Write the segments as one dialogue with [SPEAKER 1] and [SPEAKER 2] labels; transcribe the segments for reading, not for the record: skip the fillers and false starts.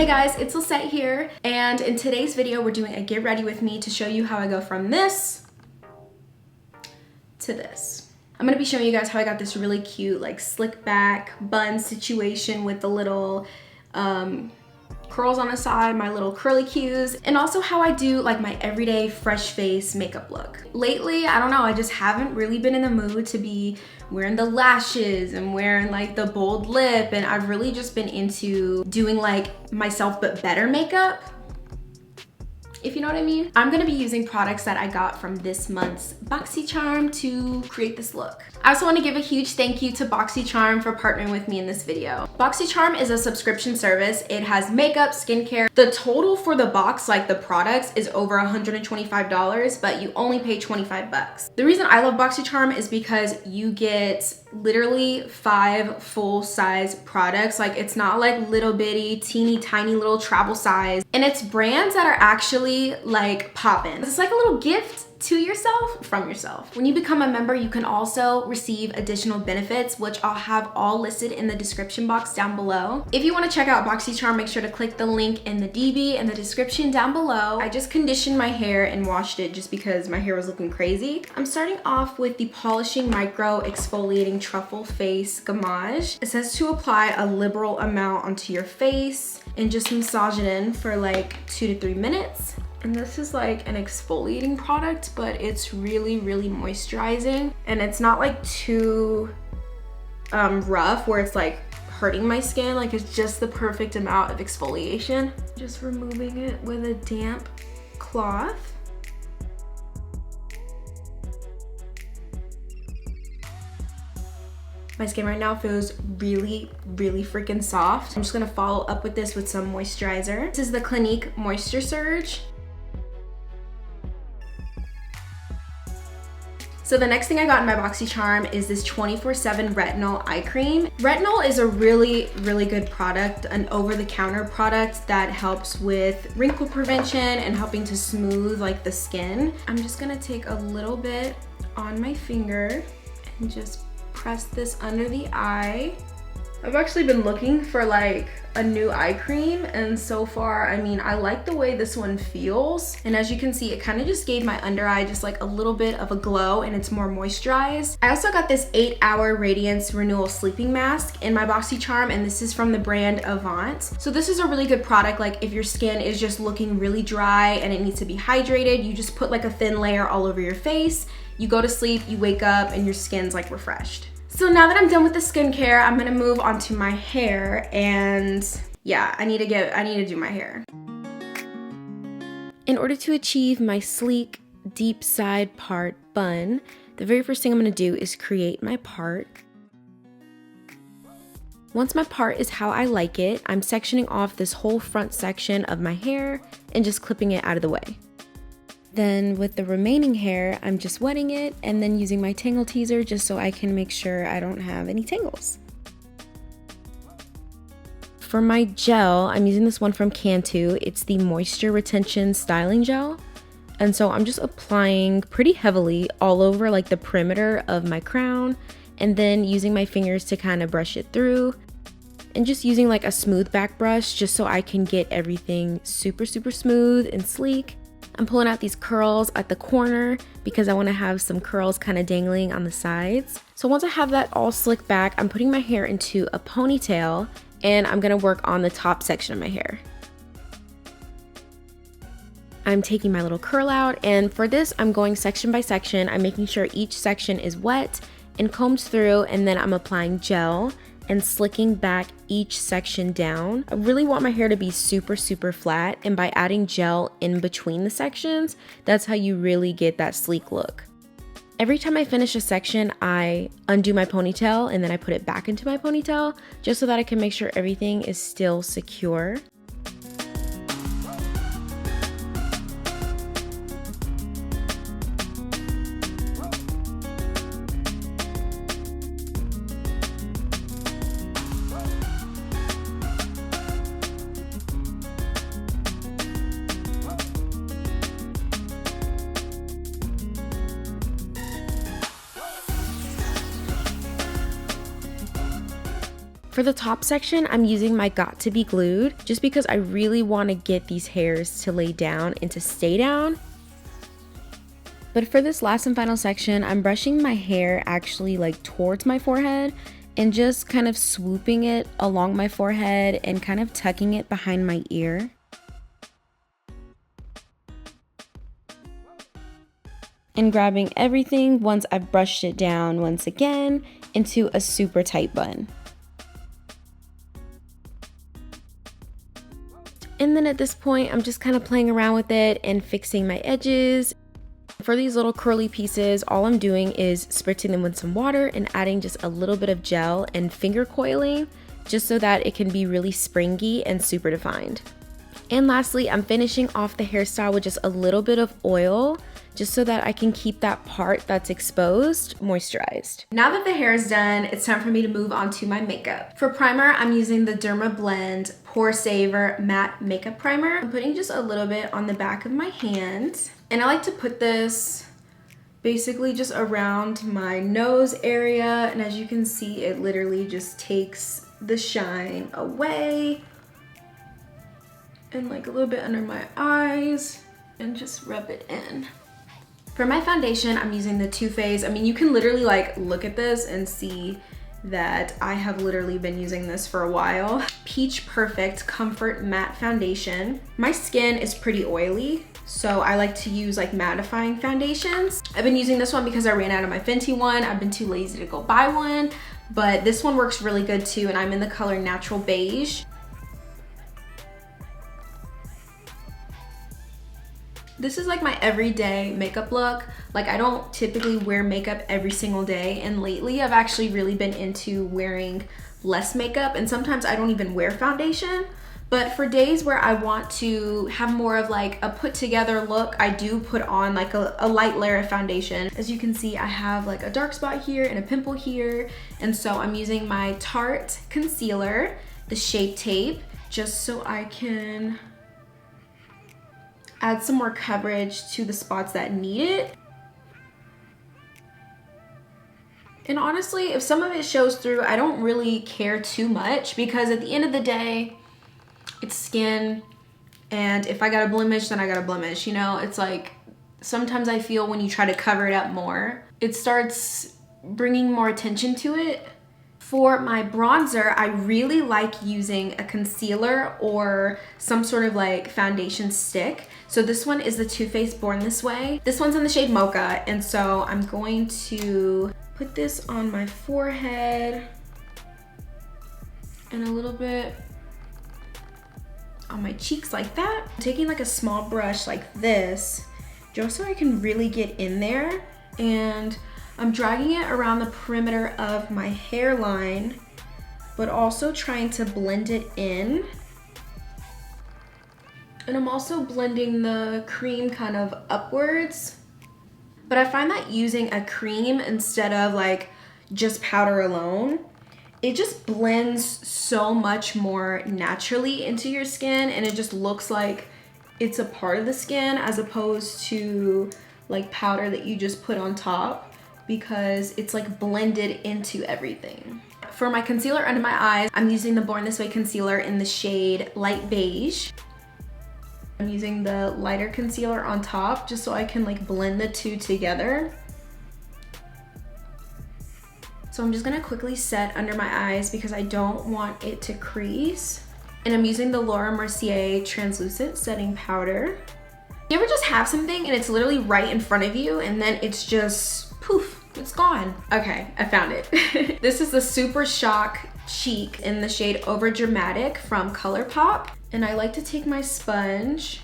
[SPEAKER 1] Hey guys, it's Luhhsetty here, and in today's video we're doing a get ready with me to show you how I go from this to this. I'm gonna be showing you guys how I got this really cute like slick back bun situation with the little curls on the side, my little curly cues, and also how I do like my everyday fresh face makeup look. Lately, I don't know, I just haven't really been in the mood to be wearing the lashes and wearing like the bold lip, and I've really just been into doing like myself but better makeup, if you know what I mean. I'm gonna be using products that I got from this month's BoxyCharm to create this look. I also wanna give a huge thank you to BoxyCharm for partnering with me in this video. BoxyCharm is a subscription service. It has makeup, skincare. The total for the box, like the products, is over $125, but you only pay 25 bucks. The reason I love BoxyCharm is because you get literally 5 full-size products. Like, it's not like little bitty, teeny tiny little travel size. And it's brands that are actually like poppin'. It's like a little gift to yourself from yourself. When you become a member, you can also receive additional benefits, which I'll have all listed in the description box down below. If you want to check out BoxyCharm, make sure to click the link in the DB in the description down below. I just conditioned my hair and washed it just because my hair was looking crazy. I'm starting off with the Polishing Micro Exfoliating Truffle Face Gommage. It says to apply a liberal amount onto your face and just massage it in for like 2 to 3 minutes. And this is like an exfoliating product, but it's really, really moisturizing. And it's not like too rough where it's like hurting my skin. Like, it's just the perfect amount of exfoliation. Just removing it with a damp cloth. My skin right now feels really, really freaking soft. I'm just gonna follow up with this with some moisturizer. This is the Clinique Moisture Surge. So the next thing I got in my BoxyCharm is this 24/7 Retinol Eye Cream. Retinol is a really, really good product, an over-the-counter product that helps with wrinkle prevention and helping to smooth like the skin. I'm just gonna take a little bit on my finger and just press this under the eye. I've actually been looking for like a new eye cream, and so far, I mean, I like the way this one feels. And as you can see, it kind of just gave my under eye just like a little bit of a glow, and it's more moisturized. I also got this 8-hour Radiance Renewal Sleeping Mask in my BoxyCharm, and this is from the brand Avant. So this is a really good product. Like, if your skin is just looking really dry and it needs to be hydrated, you just put like a thin layer all over your face. You go to sleep, you wake up, and your skin's like refreshed. So now that I'm done with the skincare, I'm gonna move on to my hair, and yeah, I need to do my hair. In order to achieve my sleek, deep side part bun, the very first thing I'm gonna do is create my part. Once my part is how I like it, I'm sectioning off this whole front section of my hair and just clipping it out of the way. Then with the remaining hair, I'm just wetting it and then using my tangle teaser just so I can make sure I don't have any tangles. For my gel, I'm using this one from Cantu. It's the Moisture Retention Styling Gel. And so I'm just applying pretty heavily all over like the perimeter of my crown, and then using my fingers to kind of brush it through, and just using like a smooth back brush just so I can get everything super, super smooth and sleek. I'm pulling out these curls at the corner because I want to have some curls kind of dangling on the sides. So once I have that all slicked back, I'm putting my hair into a ponytail, and I'm going to work on the top section of my hair. I'm taking my little curl out, and for this I'm going section by section. I'm making sure each section is wet and combed through, and then I'm applying gel and slicking back each section down. I really want my hair to be super, super flat, and by adding gel in between the sections, that's how you really get that sleek look. Every time I finish a section, I undo my ponytail and then I put it back into my ponytail just so that I can make sure everything is still secure. For the top section, I'm using my Got2B Glued just because I really want to get these hairs to lay down and to stay down. But for this last and final section, I'm brushing my hair actually like towards my forehead and just kind of swooping it along my forehead and kind of tucking it behind my ear. And grabbing everything once I've brushed it down once again into a super tight bun. And then at this point, I'm just kind of playing around with it and fixing my edges. For these little curly pieces, all I'm doing is spritzing them with some water and adding just a little bit of gel and finger coiling just so that it can be really springy and super defined. And lastly, I'm finishing off the hairstyle with just a little bit of oil just so that I can keep that part that's exposed moisturized. Now that the hair is done, it's time for me to move on to my makeup. For primer, I'm using the Dermablend Pore Saver Matte Makeup Primer. I'm putting just a little bit on the back of my hand. And I like to put this basically just around my nose area. And as you can see, it literally just takes the shine away. And like a little bit under my eyes and just rub it in. For my foundation, I'm using the Too Faced. I mean, you can literally like look at this and see that I have literally been using this for a while. Peach Perfect Comfort Matte Foundation. My skin is pretty oily, so I like to use like mattifying foundations. I've been using this one because I ran out of my Fenty one. I've been too lazy to go buy one, but this one works really good too, and I'm in the color Natural Beige. This is like my everyday makeup look. Like I don't typically wear makeup every single day, and lately I've actually really been into wearing less makeup, and sometimes I don't even wear foundation. But for days where I want to have more of like a put together look, I do put on like a light layer of foundation. As you can see, I have like a dark spot here and a pimple here, and so I'm using my Tarte concealer, the Shape Tape, just so I can add some more coverage to the spots that need it. And honestly, if some of it shows through, I don't really care too much, because at the end of the day, it's skin, and if I got a blemish, then I got a blemish, you know? It's like, sometimes I feel when you try to cover it up more, it starts bringing more attention to it. For my bronzer, I really like using a concealer or some sort of like foundation stick. So this one is the Too Faced Born This Way. This one's in the shade Mocha, and so I'm going to put this on my forehead and a little bit on my cheeks like that. I'm taking like a small brush like this just so I can really get in there, and I'm dragging it around the perimeter of my hairline, but also trying to blend it in. And I'm also blending the cream kind of upwards. But I find that using a cream instead of like just powder alone, it just blends so much more naturally into your skin, and it just looks like it's a part of the skin as opposed to like powder that you just put on top, because it's like blended into everything. For my concealer under my eyes, I'm using the Born This Way concealer in the shade Light Beige. I'm using the lighter concealer on top just so I can like blend the two together. So I'm just gonna quickly set under my eyes because I don't want it to crease. And I'm using the Laura Mercier Translucent Setting Powder. You ever just have something and it's literally right in front of you and then it's just poof, it's gone. Okay, I found it. This is the Supershock Cheek in the shade Overdramatic from Colourpop. And I like to take my sponge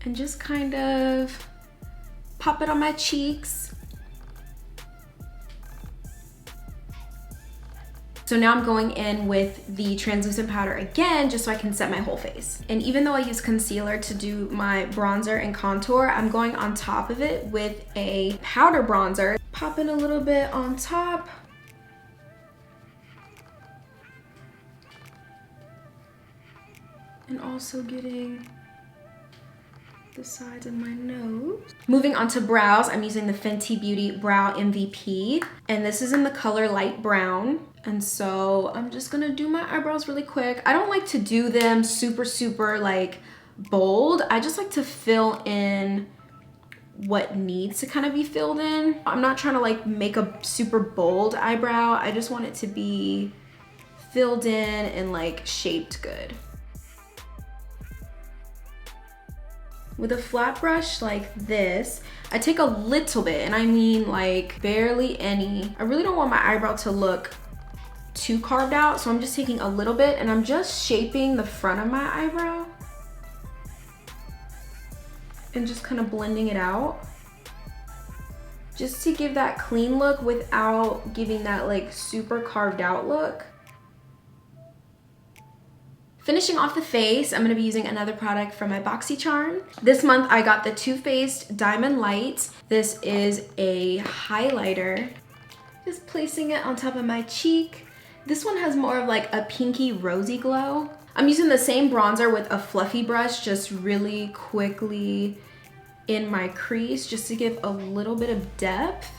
[SPEAKER 1] and just kind of pop it on my cheeks. So now I'm going in with the translucent powder again, just so I can set my whole face. And even though I use concealer to do my bronzer and contour, I'm going on top of it with a powder bronzer. Popping a little bit on top. And also getting the sides of my nose. Moving on to brows, I'm using the Fenty Beauty Brow MVP, and this is in the color Light Brown. And so I'm just gonna do my eyebrows really quick. I don't like to do them super like bold. I just like to fill in what needs to kind of be filled in. I'm not trying to like make a super bold eyebrow. I just want it to be filled in and like shaped good. With a flat brush like this, I take a little bit, and I mean like barely any. I really don't want my eyebrow to look too carved out, so I'm just taking a little bit and I'm just shaping the front of my eyebrow and just kind of blending it out, just to give that clean look without giving that like super carved out look. Finishing off the face, I'm gonna be using another product from my BoxyCharm. This month I got the Too Faced Diamond Light. This is a highlighter. Just placing it on top of my cheek. This one has more of like a pinky rosy glow. I'm using the same bronzer with a fluffy brush, just really quickly in my crease, just to give a little bit of depth.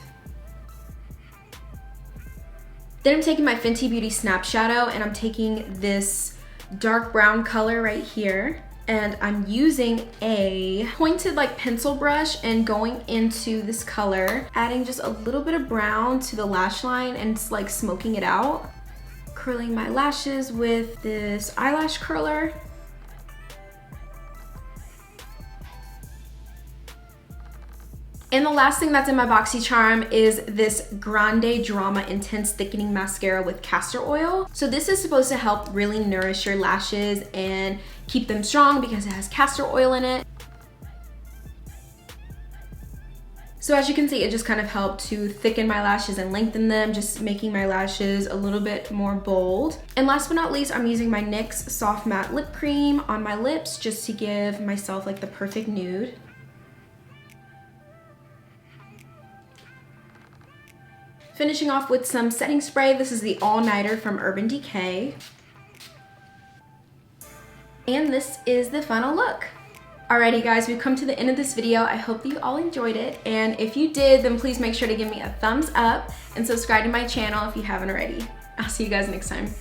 [SPEAKER 1] Then I'm taking my Fenty Beauty Snap Shadow, and I'm taking this dark brown color right here, and I'm using a pointed like pencil brush and going into this color, adding just a little bit of brown to the lash line and just like smoking it out. Curling my lashes with this eyelash curler. And the last thing that's in my BoxyCharm is this Grandedrama Intense Thickening Mascara with castor oil. So this is supposed to help really nourish your lashes and keep them strong because it has castor oil in it. So as you can see, it just kind of helped to thicken my lashes and lengthen them, just making my lashes a little bit more bold. And last but not least, I'm using my NYX Soft Matte Lip Cream on my lips just to give myself like the perfect nude. Finishing off with some setting spray. This is the All Nighter from Urban Decay. And this is the final look. Alrighty guys, we've come to the end of this video. I hope that you all enjoyed it, and if you did, then please make sure to give me a thumbs up and subscribe to my channel if you haven't already. I'll see you guys next time.